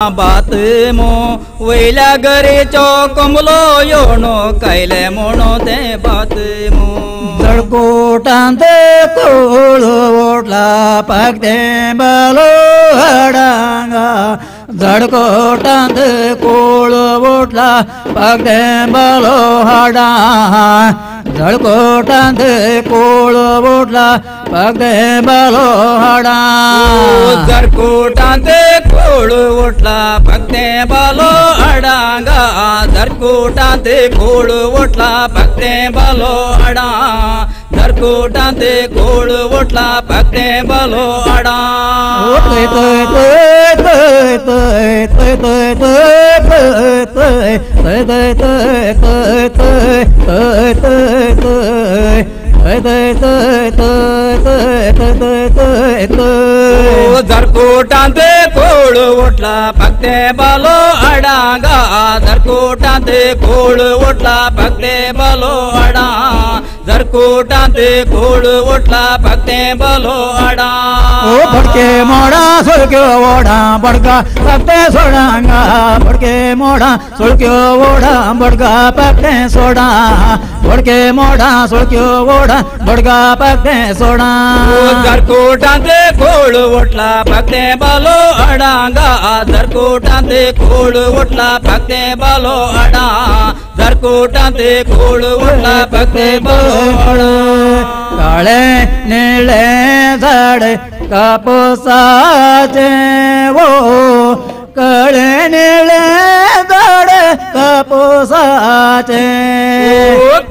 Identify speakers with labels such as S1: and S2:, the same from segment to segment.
S1: बात मो वैल्या गरीचो कमलो योनो कायले म्हणो ते बात मो
S2: जळकोटांत कोळ ओटला पागते बालो हाडांगा जळकोटांत कोळ ओटला पागते बालो हाडा जळकोटांत कोळ ओटला पागते बालो हाडा
S1: जळकोटांत कोळ ओटला पागते बालो हाडांगा जळकोटांत कोळ ओटला पागते बालो हाडा जळकोटांत कोळ ओटला पागते बालो हाडा
S2: तय तय तय तय तय तय तय तय तय तय तय तय तय तय तय तय
S1: जरकोटांत कोळ ओटला पागते बालो हाडांगा जरकोटांत कोळ ओटला पागते बालो हाडा जरकोटांत कोळ ओटला पागते बालो हाडा
S2: ओ भडके मोडा सोळक्यो ओढा बडका पागते सोडांगा भडके मोडा सोळक्यो ओढा बडका पागते सोडा भडके मोडा सोळक्यो ओढा बडका पागते सोडा
S1: जरकोटांत कोळ ओटला पागते बालो हाडांगा जरकोटांत कोळ ओटला पागते बालो हाडा जरकोटांत कोळ ओटला पागते बालो हाडा
S2: काळे निळे झाड कापूसाचे वो काळे निळे झाड कापूसाचे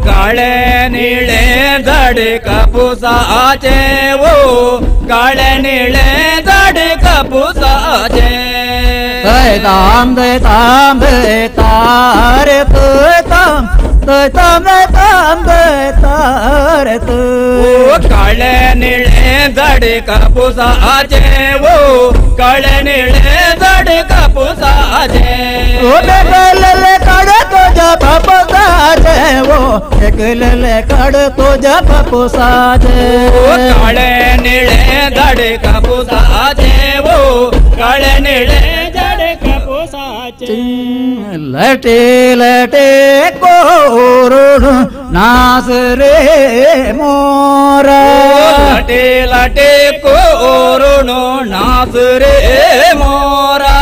S1: काळे निळे झाड कापूसाचे वो काळे निळे झाड कापूसाचे
S2: ताम तारे ताम तारे
S1: काळे निळे झाड कापूसाचे वो काळे निळे झाड कापूसाचे
S2: काढ तुझ्या बापूसाचे वो एकलेले काढ तुझ्या बापूसाचे
S1: काळे निळे झाड कापूसाचे वो काळे निळे झाड कापूसाचे
S2: लटे लटे कोरुण नाच रे मोरा
S1: लटे लटे कोरुण नाच रे मोरा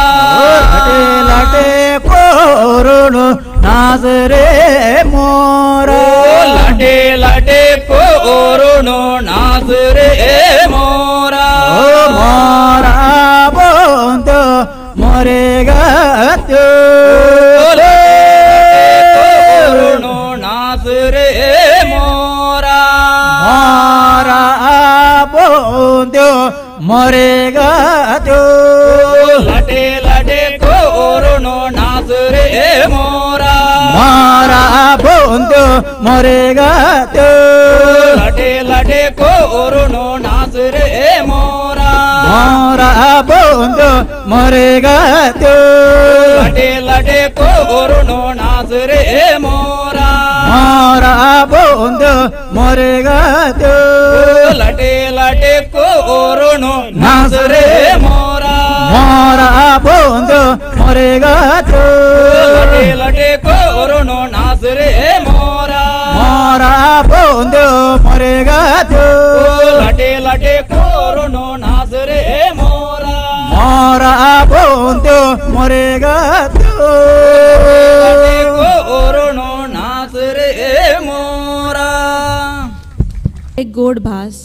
S2: लटे लटे कोरुण नाच रे मोरा
S1: लटे लटे कोरुण नाच रे मोरा
S2: मोरा बोंद मोरे गात्यो
S1: कोरुण नाच रे मोरा
S2: मोरा बोंद मोरे गात्यो
S1: लटे लटे कोरुण नाच रे मोरा
S2: मोरा बोंद मोरे गात्यो
S1: लटे लटे कोरुण नाच रे मोरा
S2: मोरा बोंद मोरे गात्यो
S1: लटे लटे कोरुण नाच रे मोरा
S2: मोरा बोंद मोरे गात्यो
S1: लटे लटे कोरुण नाच रे मोरा
S2: मोरा बोंद मोरे गात्यो
S1: लटे लटे कोरुण नाच रे मोरा
S2: मोरा बोंद मोरे गात्यो
S1: लटे लटे कोरुण नाच रे मोरा
S2: मोरा बोंद मोरे गात्यो
S1: लटे कोरुण नाच रे मोरा
S3: एक गोड भास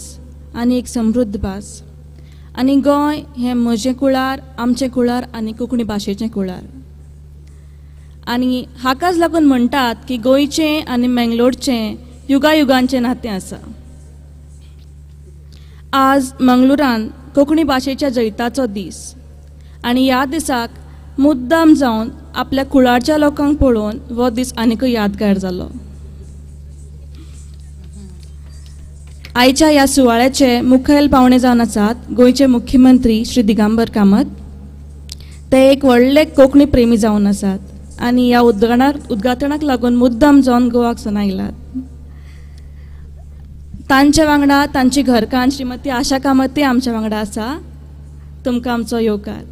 S3: आणि एक समृद्ध भास आणि गोंय हे म्हजें कुळार आमचें कुळार आणि कोंकणी भाशेचें कुळार आणि हाकाच लागून म्हणटात की गोंयचें आनी मंगलोरचें युगायुगांचें नातें आसा आज मंगळुरान कोंकणी भाशेच्या जैताचो दीस आणि ह्या दिसाक मुद्दाम जावन आपल्या कुळारच्या लोकांक पळोवन हो दीस आनीकय यादगार जालो आयच्या ह्या सुवाळ्याचे मुखेल पावणे जावन आसात गोंयचे मुख्यमंत्री श्री दिगंबर कामत ते एक व्हडले कोंकणी प्रेमी जावन आसात आणि ह्या उद्घाटनाक लागून मुद्दाम जावन गोवाक सावन आयल्यात तांचे वांगडा तांची घरकान्न श्रीमती आशा कामत आमच्या वांगडा आसा तुमकां आमचो येवकार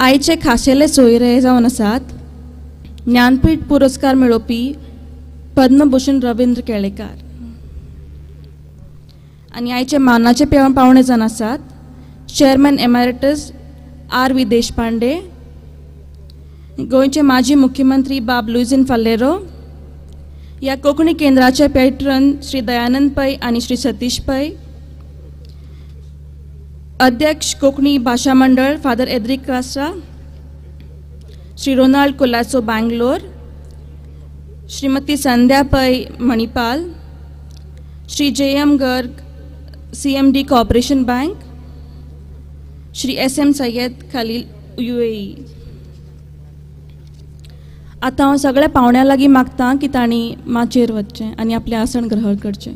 S3: आयचे खाशेले सोयरे जावन आसात ज्ञानपीठ पुरस्कार मेळोवपी पद्मभूषण रवींद्र केळेकार. आनी आयचे मानाचे पावणे जावन आसात chairman emeritus R V Deshpande, गोंयचे माजी मुख्यमंत्री बाब लुईझिन फालेरो, ह्या कोंकणी केंद्राचे पेट्रन श्री दयानंद पै आनी श्री सतीश पै, अध्यक्ष कोंकणी भाशा मंडळ फादर एद्रिक कास्रा, Shri Ronald Colaco Bangalore, Shrimati Sandhya Pai Manipal, Shri J M. Garg CMD Corporation Bank, Shri SM Syed Khalil UAE. आता हांव सगळ्या पावण्या लागीं मागतां की तांणी माचयेर वचचें आनी आपलें आसन ग्रहण करचें.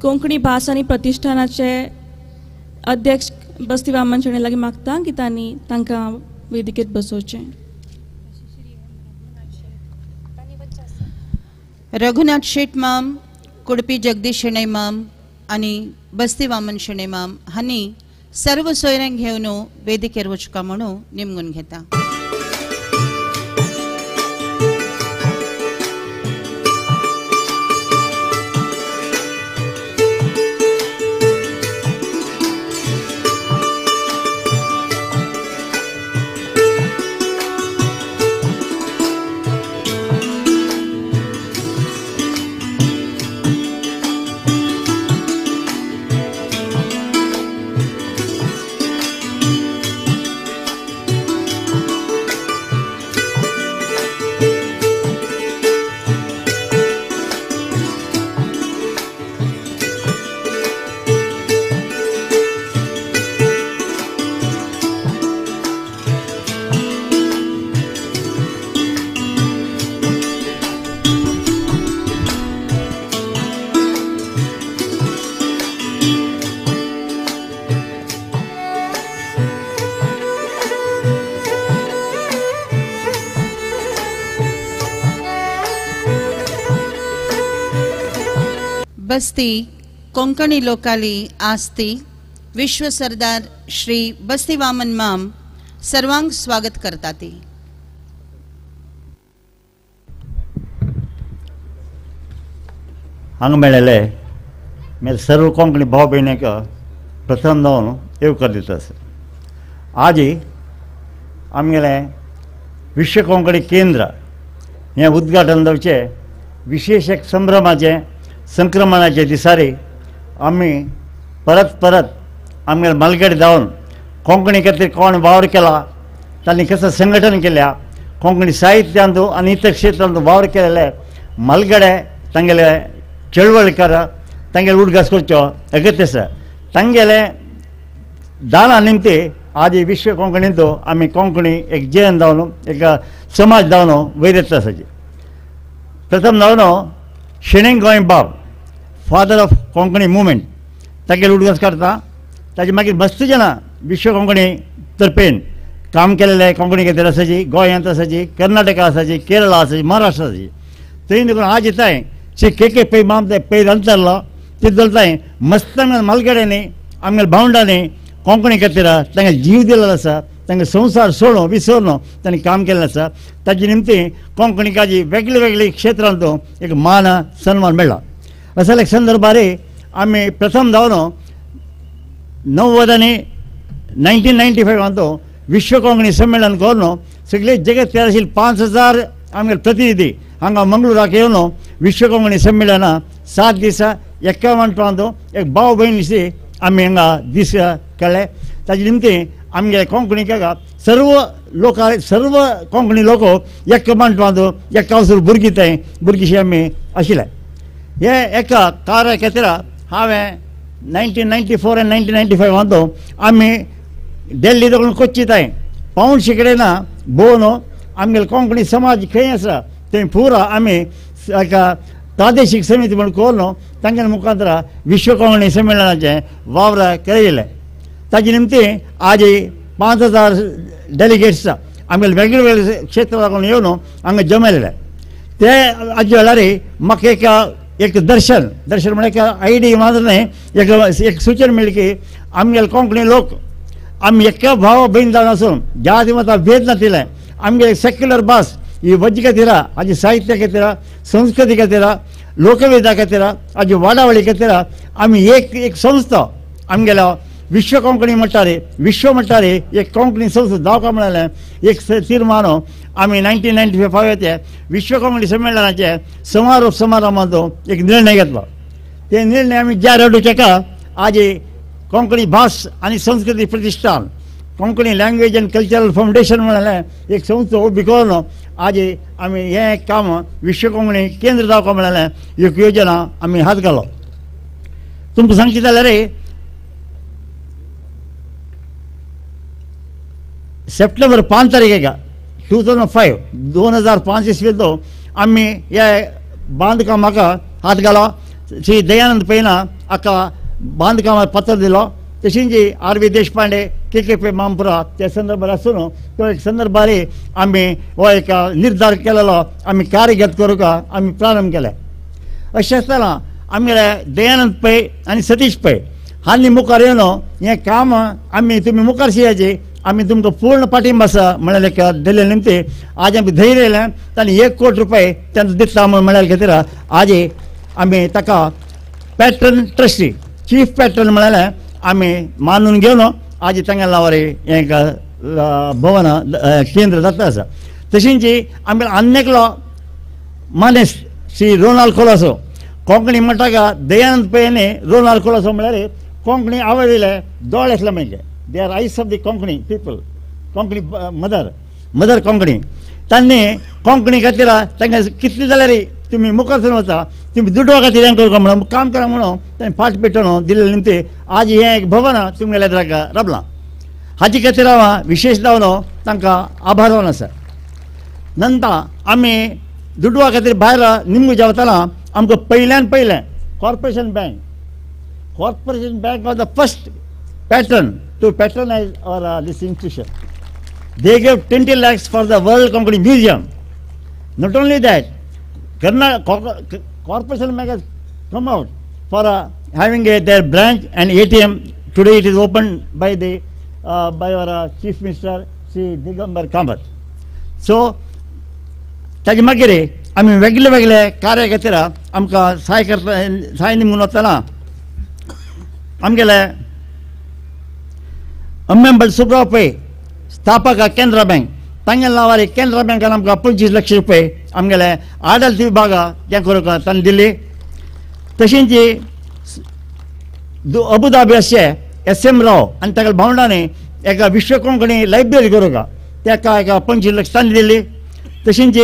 S3: कोंकणी भास आनी प्रतिश्ठानाचे अध्यक्ष बस्ती वामन शेणे लागीं मागतां की तांणी तांकां वेदिकेर बसोवचें.
S4: रघुनाथ शेट माम, कुडपी जगदीश शेणे माम आनी बस्ती वामन शेणे माम हांणी सर्व सोयऱ्यांक घेवन वेदिकेर वचका म्हणून निमगून घेता. बस्ती कोंकणी लोकाली आस्ती विश्व सरदार श्री बस्ती वामन माम सर्वांक स्वागत करतात.
S5: हांगा मेळ्ळेले मेरे सर्व कोंकणी भाव भयणीक प्रथम जावन येवकार दिता. आज आमगेले विश्व कोंकणी केंद्र हें उद्घाटन जावचे विशेष एक संभ्रमाचे संक्रमणाचे दिसारी आमी परत परत आमगेले मलगडे जावन कोंकणी खातीर कोण वावर केला, तांणी कसं संघटन केल्या, कोंकणी साहित्यांत आनी इतर क्षेत्रांत वावर केलेले मलगडे तांगेले चळवळीकार तांगेले उडगास करच्यो अगत्य आसा. तांगेले दाना निमती आज विश्व कोंकणींत आमी कोंकणी एक जैन जावन एक समाज जावन वयर येता आसाची. प्रथम जावन शेणे गोंय बाब फादर ऑफ कोंकणी मुवमेंट तागेले उडगास काडटा. ताजे मागीर बस्ती जाणां विश्व कोंकणी तर्फेन काम केलेले कोंकणी खातीर आसाची, गोंयांत आसाची, कर्नाटका आसाची, केरळा आसाची, महाराष्ट्र आसाची. थंय देखून आज येताय श्री के पै माम पै जाल्लो ते चलताय मस्तांग मलगड्यांनी आमगेल्या भावंडांनी कोंकणी खातीर तांकां जीव दिलेलो आसा, तांकां संवसार सोडून विसरून तांणी काम केल्लें आसा. ताजे निमती कोंकणीकाची वेगळे वेगळे क्षेत्रांत एक मान सन्मान मेळ्ळा. असल्या एक संदर्भार आमी प्रथम जावन 90 आनी 1995 विश्व कोंकणी संमेलन करून सगळे जगत आशिल्ले 5000 आमगेले प्रतिनिधी हांगा मंगळुराक येवन विश्व कोंकणी संमेलना 7 दीस 51 एक भाव भयणीशी आमी हांगा दीस केले. ताजे निमती आमगे कोंकणीका सर्व लोक सर्व कोंकणी लोक एक मांडपांत एक कावसूर भुरगीशी आमी आशिल्ले. हे एका कार्या खातीर हांवें 1994 आनी 1995 आमी दिल्ली देखून कोच्चिताय पावंड शिकडेना भोवन आमगेले कोंकणी समाज खंय आसा थंय पुरा आमी एका प्रादेशीक समिती म्हूण करून तांगेले मुखार विश्व कोंकणी संमेलनाचे वावर केले. ताजे निमती आज 5000 डेलिगेट्स आमगेले वेगळे वेगळे क्षेत्रां लागून येवन हांगा जमयलेले. ते हाजे वेळार म्हाका एक एक दर्शन म्हणजे आयडी मात्र एक सूचन मिळेल की आमगे कोंकणी लोक आम्ही एका भाव बहीण जावन आसून जाती मतां भेद नातिले आमगे सेक्युलर भास ही वज्ज खातीरा हाजी साहित्य खातीरा संस्कृती खातीरा लोकवेदा खातीरा हाजी वाडावळी खातीरा आमी एक संस्था आमगेलो विश्व कोंकणी म्हणटारे विश्व म्हणटारे एक कोंकणी संस्था जावपा म्हणाले एक तीर्मान आमी 1995 विश्व कोंकणी संमेलनाचे समारोप समारंभाचो एक निर्णय घेतलो ते निर्णय आमी ज्या रडूचेका आज कोंकणी भास आनी संस्कृती प्रतिष्ठान Konkani language and cultural foundation म्हणाले एक संस्था उबी करून आज आमी हे काम विश्व कोंकणी केंद्र जावपा म्हणाले एक योजना आमी हात घालो तुमकां सांगचे जाल्यार सेप्टेंबर 5 तारीखेक 2005 इसवेचो आमी ह्या बांदकामाक हात घालो श्री दयानंद पैना हाका बांदकामाक पत्र दिलो तशीच RV देशपांडे KKP मामपुरा त्या संदर्भात आसून तो एक संदर्भार आमी हो एक निर्धार केलेलो आमी कार्यगत करूंक आमी प्रारंभ केले अशें आसतना आमगेले दयानंद पै आनी सतीश पै हांणी मुखार येवन हें काम आमी तुमी मुखार शियाचे आमी तुमकां पूर्ण पाठिंबा आसा म्हणाले दिले निमते आज आमी धैर्य येयलें तांणी 1 कोटी रुपये तांकां दिता म्हूण म्हणाले खातीर आज आमी ताका पॅट्रन ट्रस्टी चीफ पॅट्रन म्हणाले आमी मानून घेवन आज तांगे नांवार हें भवन केंद्र जाता आसा तशींच आमी आनी एकलो मानेस्त श्री रोनाल्ड कोलासो कोंकणी म्हणटा का दयानंद पैने रोनाल्ड कोलासो म्हळ्यार कोंकणी आवडिल्ले दोळ आसले म्हणजे दे आर आयज of the Konkani people Konkani mother Konkani तांणी कोंकणी खातीर तांकां कितले जाल्यार तुमी मुखार सरून वता तुमी दुडवा खातीर हें करता म्हणून काम करा म्हणून तांणी फाट पेटोवन दिले निमते आज हें एक भवन तुमगेल्या जागा राबलां हाजे खातीर हांव विशेश जावन तांकां आभार मानून आसा नंतर आमी दुडवा खातीर भायर निमू जेवताना आमकां पयल्यान पयलें corporation bank was the first pattern to patronize our this institution. They gave 20 lakhs for the World Konkani Museum. Not only that, Corporation Bank has come out for having their branch and ATM. Today it is opened by by our Chief Minister Sri Digambar Kamath. So, ताजे मागीर आमी वेगळे वेगळे कार्य खातीर आमकां सहाय निमून वतना आमगेले अम्मेंबल सुब्राव पै स्थापक केनरा बँक तांगे नांवार केनरा बँकान आमकां 25 लाख रुपये आमगेले आडळत विभाग हें करूंक तांणी दिल्ली तशींच अबुधाबी अशे SM राव आनी ताका भावंडांनी एका विश्व कोंकणी लायब्ररी करूंक ताका एका 25 लाख तांणी दिल्ली तशींच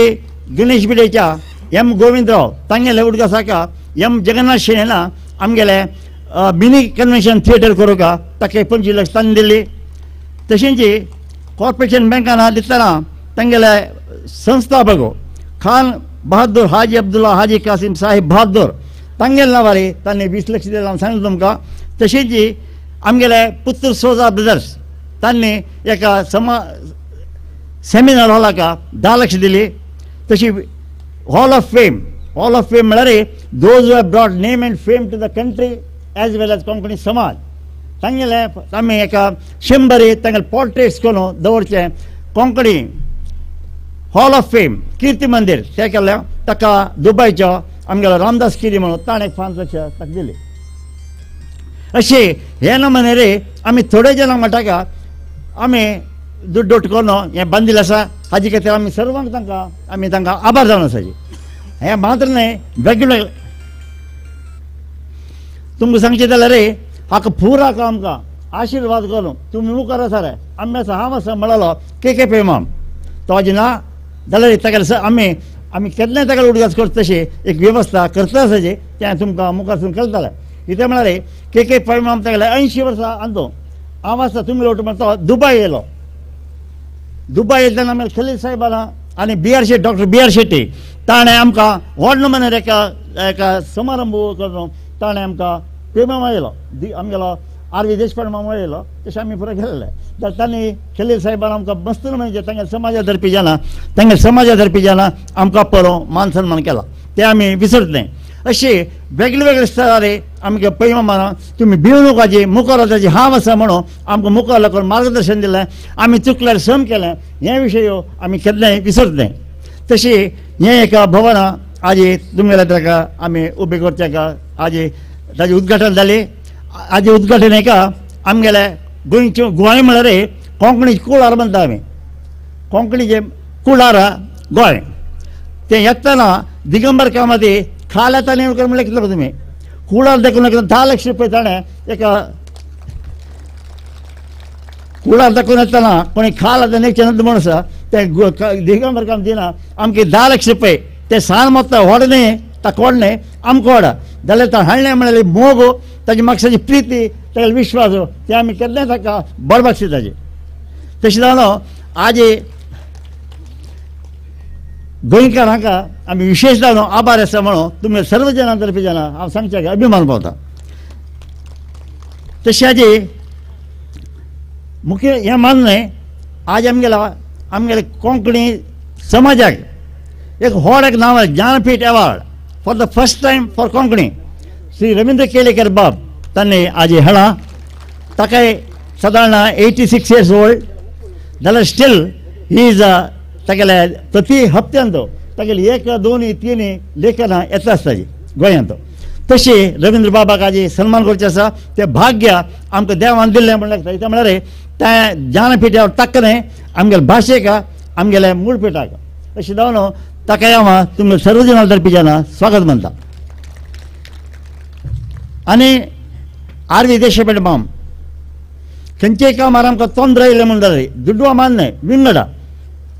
S5: गणेश बिडेच्या M गोविंदराव तांगेले उदकासाका M जगन्नाथ शेणेना आमगेले मिनी कन्वेंशन थिएटर करूंक ताका 25 लाख तांणी दिल्ली तशींच कॉर्पोरेशन बँकान दितना तांगेले संस्थापक खान बहादूर हाजी अब्दुल्ला हाजी कासिम साहेब बहादूर तांगेले नांवार तांणी 20 लाख दिले हांव सांगलें तुमकां तशींच आमगेले पुत्र सोजा ब्रदर्स तांणी एका सेमिनार हॉलाक 10 लाख दिली तशी हॉल ऑफ फेम म्हळ्यार those who have brought name and fame to the country as well as Konkani समाज तांगेले आमी एका 100 तांगेले पोर्ट्रेट्स करून दवरचे कोंकणी हॉल ऑफ फेम कीर्ती मंदिर ते केल्ले ताका दुबयचो आमगेलो रामदास किरी म्हणून ताणें 5 लाख ताका दिली अशे हे नमुने रे आमी थोडे जाणांक म्हणटा का आमी दुड्डोट करून हें बांदिल्लें आसा हाजे खातीर आमी सर्वांक तांकां आभार जावन आसाजी हें मात्र न्हय वेगवेगळे तुमकां सांगचें जाल्यार हाका पुराक आमकां आशिर्वाद करून तुमी मुखार आसा रे आमी आसा हांव आसा म्हणालो KKP माम तो हाजें ना जाल्यार ताका आमी केन्नाय ताका उडगास करता तशी एक वेवस्था करता आसाची तें तुमकां मुखार सावन कळटलें कितें म्हळ्यार KKP माम तागेले 80 वर्सां आंदो हांव आसा तुमी लोट म्हणटा तो दुबय येयलो दुबय येतना आमी खलील साहेबान आनी डॉक्टर BR शेट्टी ताणें आमकां व्हड नमुने एका समारंभ करून ताणें आमकां पेमाम येयलो आमगेलो RV देशपांडे मामा येयलो तशें आमी फुडें गेलेले जाल्यार तांणी खलील साहेबान आमकां मस्त म्हणजे तांगे समाजा धरपी जाणां आमकां पळोवन मान सन्मान केला तें आमी विसरत न्हय अशी वेगळे वेगळे स्तरारे आमकां पै मामा तुमी भिवूं नकाची मुखार वचपाची हांव आसा म्हणून आमकां मुखार लागून मार्गदर्शन दिलें आमी चुकल्यार सम केलें हे विशय आमी केन्नाय विसरत नाही तशी हें एका भवना आजी तुमगेल्या ताका आमी उबें करच्या आजी ताजें उद्घाटन जालें आजी उद्घाटन हेका आमगेले गोंयचे गोंय म्हळ्यार कोंकणी कुळार म्हणटा आमी कोंकणीचे कुळारा गोंय ते येतना दिगंबर कामती खाल येता नेमकर म्हणल्यार कितलो तुमी कुळार देखून 10 लाख रुपये ताणें एका कुळार दाखोवन येतना कोणी खाल आतां नेक्स्ट म्हणून आसा ते दिगंबर काम दिना आमकां 10 लाख रुपये ते सान मोत्ता व्हडने ताकोडणे आमकां व्हडा जाल्यार तो हाडलें म्हळ्यार मोग ताची मागसाची प्रिती ताका विश्वास ते आमी केन्नाय ताका बळबागशी ताजे तशें जावन आजी गोंयकारांक आमी विशेश जावन आभार आसा म्हणून तुमी सर्व जाणां तर्फे जाणां हांव सांगचें अभिमान पावता तशें आजी मुख्य हें मान्य आज आमगेले कोंकणी समाजाक एक व्हड एक नांव Jnanpith award for the first time for Konkani Shri Ravindra Kelekar बाब तांणी आज हाडा ताकाय सादारण 86 years ओल्ड जाल्यार स्टील ही इज तागेले प्रति हप्त्यांत तागेली 1, 2, 3 लेखनां येता आसताची गोंयांत तशी रवींद्र बाबाक आज सन्मान करचे आसा ते भाग्य आमकां देवान दिल्लें म्हणल्यार ते म्हळ्यार त्या ज्ञानपीठार ताकने आमगेल्या भाशेक आमगेल्या मूळ पिठाक अशें जावन ताकाय हांव तुमी सर्व जाणां तर्फे जाणां स्वागत म्हणटा आनी आरवी देशपेट माम खंयचेय कामार आमकां तोंदर येयलें म्हणटा दुडवा मान्य विंगडा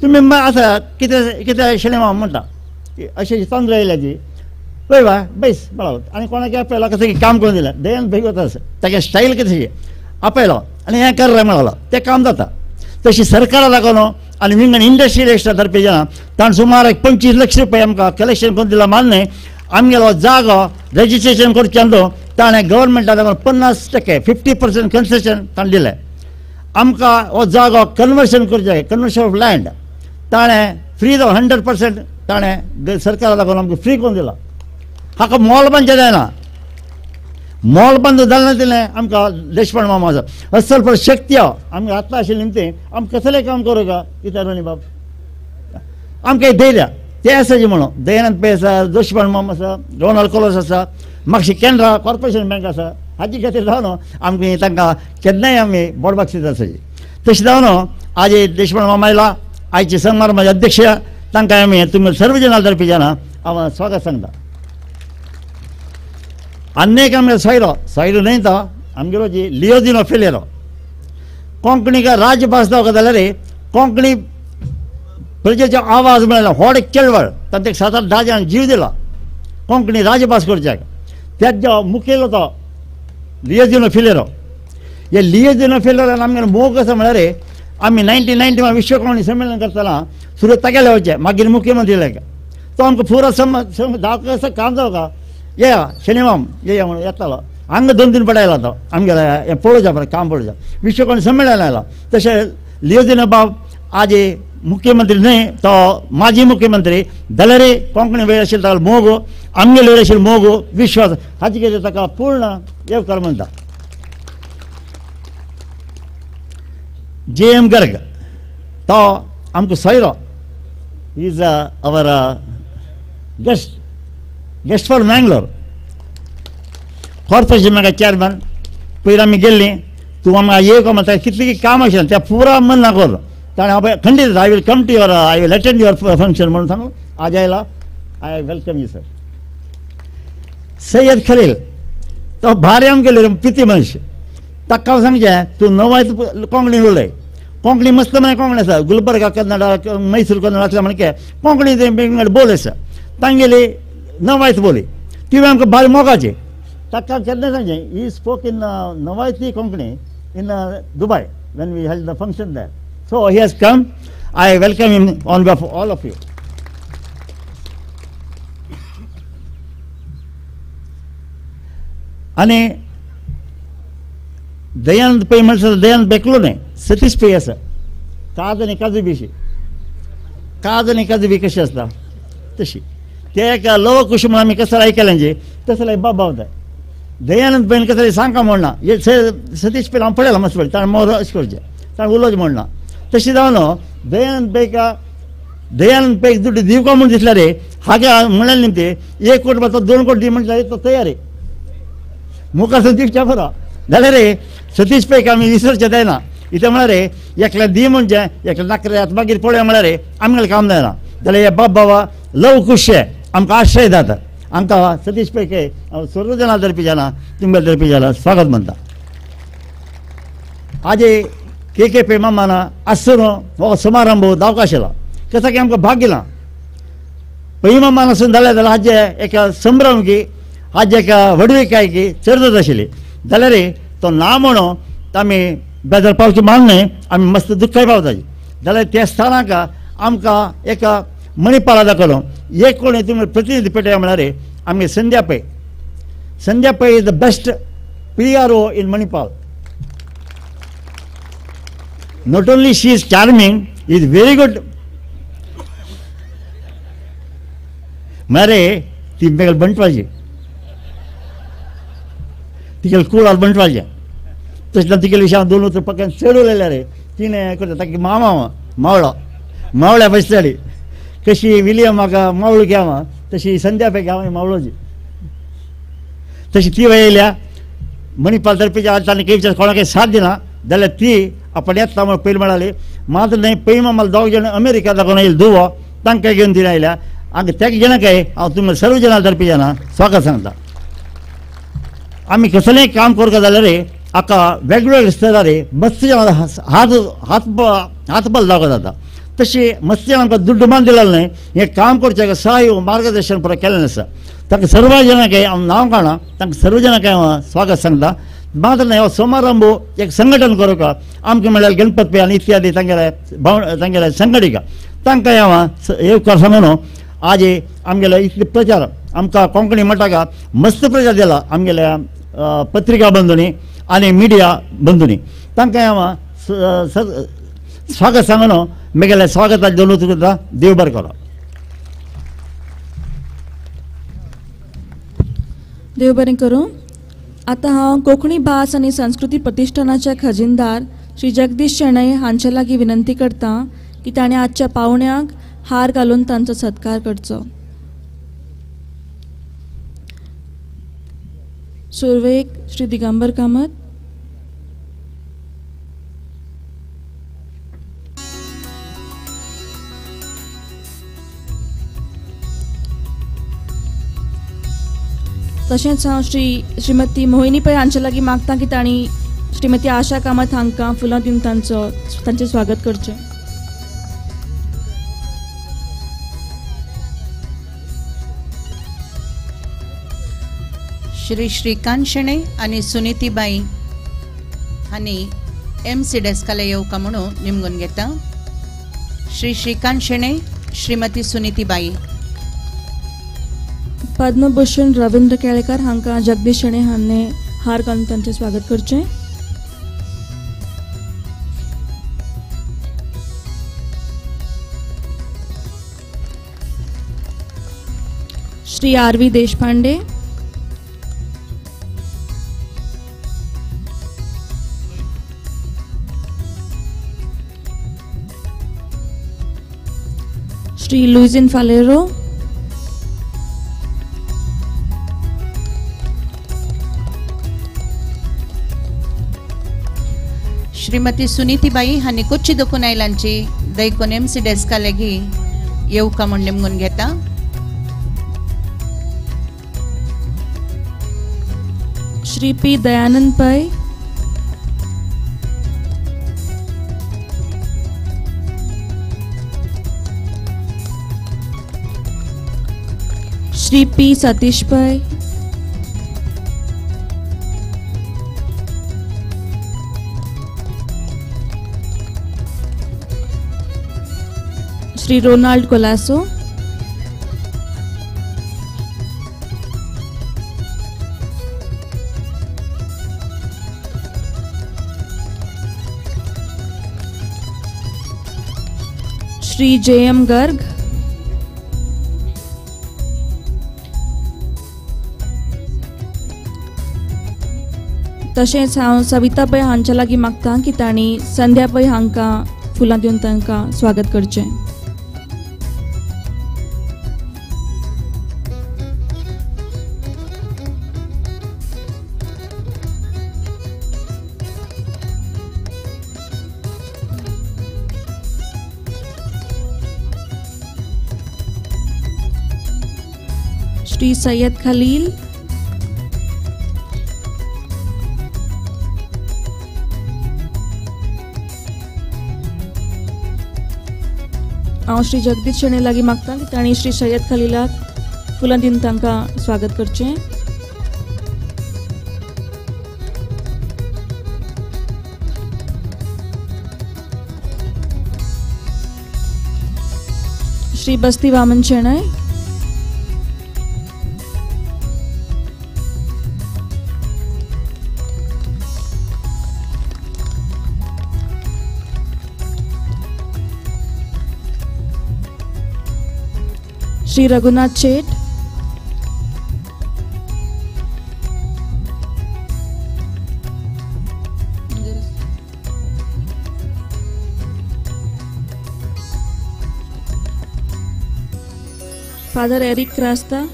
S5: तुमी आसा कितें कितें शेणें म्हणटा अशें तोंदर येयल्याची पळय बा बैस बळावत आनी कोणाक आपयला कसं काम करून दिलें दयान भैग वता तागे स्टायल कशी आपयलो आनी हें कर रे म्हणलो तें काम जाता तशी सरकारा लागून आनी विंगड इंडस्ट्रियल एस्टा तर्फे जाणा ताणें सुमार 25 लाख रुपये आमकां कलेक्शन करून दिला मान्य आमगेलो जागो रजिस्ट्रेशन करच्यान ताणें गव्हर्मेंटा लागून 50% 50% कन्सेशन ताणें दिलें आमकां हो जागो कन्वर्शन करचें कन्वर्शन ऑफ लँड ताणें फ्री 100% ताणें सरकारा लागून आमकां फ्री करून दिला हाका मोल बांदचें जायना मोल बांदून जालें दिलें आमकां देशपांडे मामा आसा असल पर शक्ती आमकां आतां आशिल्ली न्ही तें आमकां कसलें काम करूं का कित्याक न्ही बाब आमकां धैर्य तें आसाचें म्हणून दयानंद पै आसा देशपांडे मामा आसा रोनाल्ड कोलस आसा म्हापशी कॅनरा कॉर्पोरेशन बँक आसा हाचे खातीर जावन आमकां तांकां केन्नाय आमी बोडबागशीत आसाची तशें जावन आज देशपांडे मामा आयला आयचे समारंभाचे अध्यक्ष तांकां आमी तुमी सर्व जाणां तर्फे जाणां हांव स्वागत सांगता अन्य आमगे सोयरो न्हय तो आमगेलो जी लियोजिनो फेलेरो कोंकणी का राजभास जावं जाल्यार कोंकणी प्रजेचो आवाज मेळ्ळो व्हड चळवळ तातूंत 7-10 जाण जीव दिला कोंकणी राजभास करच्याक तेजो मुखेल तो लियोजिनो फेलेरो हे लियोजिनो फेलेरान आमगेलो मोग कसो म्हळ्यार आमी 1990 विश्व कोंकणी संमेलन करतना सुरत तागेले वयचे मागीर मुख्यमंत्री तो आमकां पुरो दाखो कसो काम जावं का ये शनिवाम ये म्हणून येतालो हांगा 2 दिन पडायला तो आमगेले हें पळोवच्या पळय काम पळोवच्या विश्व कोंकणी संमेलन आयला तशें लियोजिनो बाब आज मुख्यमंत्री न्हय तो माजी मुख्यमंत्री जाल्यार कोंकणी वेळ आशिल्लो ताका मोग आमगेले वेळ आशिल्लो मोग विश्वास हाचे खातीर ताका पूर्ण येवकार म्हणटा JM गर्ग तो आमकां सोयरो is our guest for Mangalore corporation म्हाका चेअरमॅन पयर आमी गेल्लीं तूं आमकां येवका म्हणटा कितलें काम आशिल्लें तें पुरा मन नाकोलो ताणें हांव खंडीत I will come to your I will attend your function म्हणून सांगून आज आयला I welcome you sir Syed Khalil तो भारी आमगेले पिती मनीस ताका हांव सांगचें तूं नवायत कोंकणी उलय कोंकणी मस्त म्हळ्यार कोंकणी आसा गुलबर्गा कन्नडा मैसूर कन्नडा आसल्या म्हणके कोंकणी बोली आसा तांगेली नवायत बोली ती आमकां भारी मोगाची ताका केन्ना सांगचें he spoke in Navayati Konkani in Dubai when we held the function there so he has come I welcome him on behalf of all of you आनी दयानंद पै म्हणटा दयानंद बेकलो न्हय सतीश पै आसा काज आनी काजू बी काज आनी काजू बी कशी आसता तशी ते एक लव कुश म्हणून आम्ही कसं ऐकल्याचे तसं बाबा होता दयानंद पैन कसं सांगा म्हणना हे सतीश पैन हांव पळयला मस्त पळय ताणें मोर अशें करचें ताणें उलोवचें म्हणना तशें जावन दयानंद पैक दुड्ड दिवका म्हूण दिसल्या रे हागे म्हणाले निमते 1 कोटी तो 2 कोटी दी म्हटल्यार तो तयार रे मुखार दिवच्या बरो जाल्यार रे सतीश पैक आमी विसरचें जायना इथे म्हळ्यार रे एकल्या दी म्हणजे एकल्या नाकऱ्यात मागीर पळय म्हळ्यार रे आमगेलें काम जायना जाल्यार हे बाबा लव कुशे आमकां आश्रय जाता आमकां सतीश पैके सर्व जाणां धरपी जाणां तुमगेले धरपी जाणां स्वागत म्हणटा आजे के पे मामाना आसुनो हो समारंभ दावकाशिला कसा की आमकां भाग गेला पै मामान आसून जाल्यार हाजे एका संभ्रम की हाजे एका वडविकाय की चर्चत आशिल्ली जाल्यार तो ना म्हणून आमी बेजार पावची मान न्हय आमी मस्त दुख्खाय पावताची जाल्यार त्या स्थानाक आमकां एका मणिपाला दाखलो एक कोणी तुमी प्रतिनिधी पेटय म्हळ्यार आमी संध्या पै is the best PRO in Manipal not only she is charming, is very good. मरे ती मेगल बंटवाजी तिगेल कुळार बंटवाजी तसल्या तिगेल विशयान 2 उतर पक्क्यान चडवलेल्या रे तिणें करता ताकी मावळ्या बसताली कशी विलियम म्हाका मावळो घ्यावा तशी संध्या पै घ्यावा मावळोजी तशी ती वयल्या मणिपाल तर्फेच्या ताणें केच्या कोणाक साथ दिना जाल्यार ती आपण येता म्हण पयलीं म्हणाली मात्र न्हय पै मामाला 2 जाण अमेरिका दाखोवन येयले धुवो तांकां घेवन दिवन आयल्या आनी तेका जाणांकाय हांव तुमकां सर्व जाणां धरपी जाणां स्वागत सांगता आमी कसलेंय काम करता जाल्यार हाका वेगवेगळे स्तरार मस्त जाणां हातबल दाखोवप जाता तशी मस्त जाणां आमकां दुड्ड मान दिलेलें न्हय हें काम करचें सहाय्य मार्गदर्शन पुरो केल्लें आसा ताका सर्व जाणांकाय हांव नांव काणा तांकां सर्व जाणांकाय हांव स्वागत सांगता मात्र न्हय हो समारंभ एक संघटन करूंक आमकां म्हळ्यार गणपत पै आनी इत्यादी तांगेले संघटिका तांकांय हांव येवकार सांगून आज आमगेले इतले प्रचार आमकां कोंकणी मठाक मस्त प्रचार दिला आमगेल्या पत्रिका बंधूंनी आनी मिडिया बंधूंनी तांकांय हांव स्वागत सांगून म्हगेल्या स्वागताचे 2 उतर करता देव बरें करो
S3: देव बरें करूं आतां हांव कोंकणी भास आनी संस्कृती प्रतिश्ठानाचे खजिनदार श्री जगदीश शेणै हांचे लागीं विनंती करता की ताणें आजच्या पावण्याक हार घालून तांचो सत्कार करचो सुरवेक श्री दिगंबर कामत तशेंच हांव श्रीमती मोहिनी पै हांचे लागीं मागता की तांणी श्रीमती आशा कामत हांकां फुलां दिवन तांचें स्वागत करचें
S4: श्री श्रीकांत शेणै आनी सुनीतीबाई हांणी MC डेस्काले येवका म्हणून निमगून घेता श्री श्रीकांत शेणै श्रीमती सुनीतीबाई
S3: पद्मभूषण रवींद्र केळेकर हांकां जगदीश शेणै हांणी हार घालून तांचें स्वागत करचें श्री RV देशपांडे श्री लुइजिन फालेरो
S4: श्रीमती सुनीतीबाई हांणी कुच्ची दुखून आयलांची दैकोन MC डेस्का लेगीं येवका म्हूण निमगून घेता
S3: श्री P दयानंद पै श्री P सतीश पै श्री रोनाल्ड कोलासो श्री JM गर्ग तशेंच हांव सविता पै हांच्या लागीं मागतां की तांणी संध्या पै हांकां फुलां दिवन तांकां स्वागत करचें. श्री सय्यद खलील, हांव श्री जगदीश शेणे लागीं मागतां की तांणी श्री सय्यद खलीलाक फुलां दिवन तांकां स्वागत करचें. श्री बस्ती वामन शेणय, श्री रघुनाथ शेठ, फादर एरिक क्रास्ता,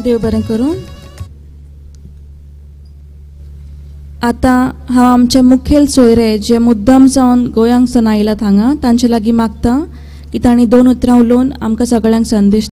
S3: देव बरें करूं. आतां हांव आमचे मुखेल सोयरे जे मुद्दम जावन गोंयांक सावन आयल्यात हांगा तांचे लागीं मागतां की तांणी 2 उतरां उलोवन आमकां सगळ्यांक संदेश